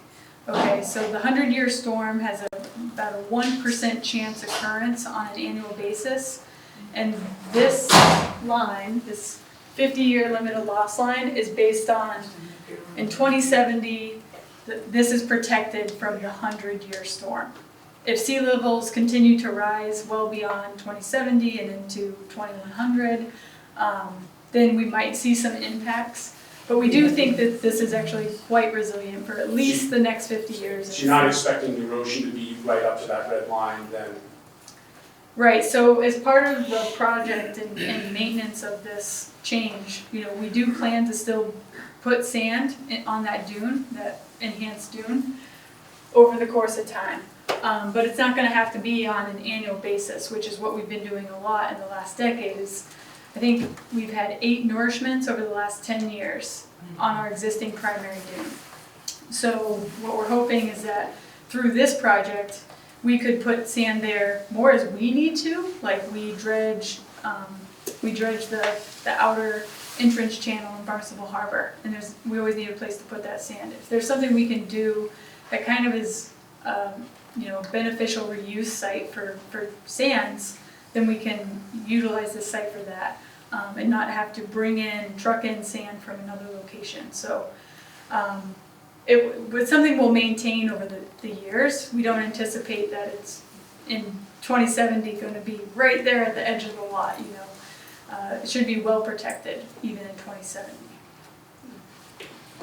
Okay, so the 100-year storm has about a 1% chance occurrence on an annual basis. And this line, this 50-year limited loss line, is based on, in 2070, this is protected from the 100-year storm. If sea levels continue to rise well beyond 2070 and into 2100, then we might see some impacts. But we do think that this is actually quite resilient for at least the next 50 years. So you're not expecting erosion to be right up to that red line then? Right, so as part of the project and maintenance of this change, we do plan to still put sand on that dune, that enhanced dune, over the course of time. But it's not gonna have to be on an annual basis, which is what we've been doing a lot in the last decade. I think we've had 8 nourishments over the last 10 years on our existing primary dune. So what we're hoping is that through this project, we could put sand there more as we need to, like we dredge the outer entrance channel in Barnstable Harbor, and we always need a place to put that sand. If there's something we can do that kind of is, beneficial reuse site for sands, then we can utilize this site for that, and not have to truck in sand from another location. So it's something we'll maintain over the years. We don't anticipate that it's in 2070 going to be right there at the edge of the lot, It should be well protected even in 2070.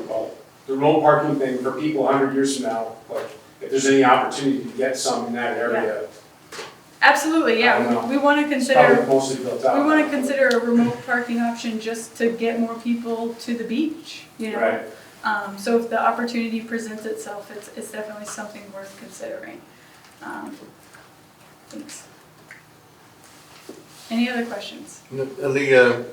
Well, the remote parking thing for people 100 years from now, like, if there's any opportunity to get some in that area, Absolutely, I don't yeah, know. we wanna it's consider. probably mostly built out. We want to consider a remote parking option just to get more people to the beach, you know? Right. So if the opportunity presents itself, it's definitely something worth considering. Thanks. Any other questions? On the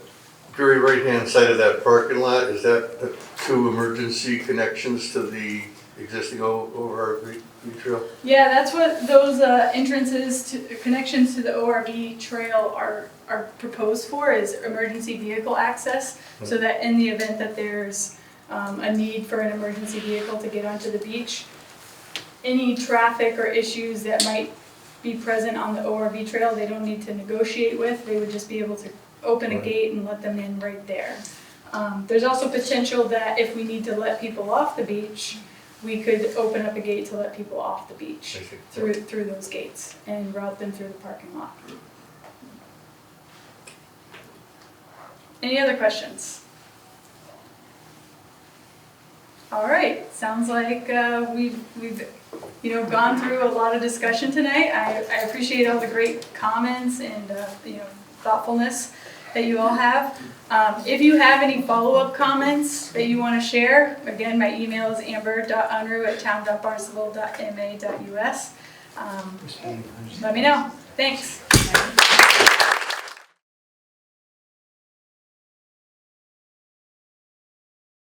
very right-hand side of that parking lot, is that the two emergency connections to the existing ORV trail? Yeah, that's what those entrances to, connections to the ORV trail are proposed for, is emergency vehicle access, so that in the event that there's a need for an emergency vehicle to get onto the beach, any traffic or issues that might be present on the ORV trail, they don't need to negotiate with, they would just be able to open a gate and let them in right there. There's also potential that if we need to let people off the beach, we could open up a gate to let people off the beach through those gates and route them through the parking lot. Any other questions? All right, sounds like we've gone through a lot of discussion tonight. I appreciate all the great comments and thoughtfulness that you all have. If you have any follow-up comments that you want to share, again, my email is amber.unruh@town.barnstable.ma.us. Let me know. Thanks.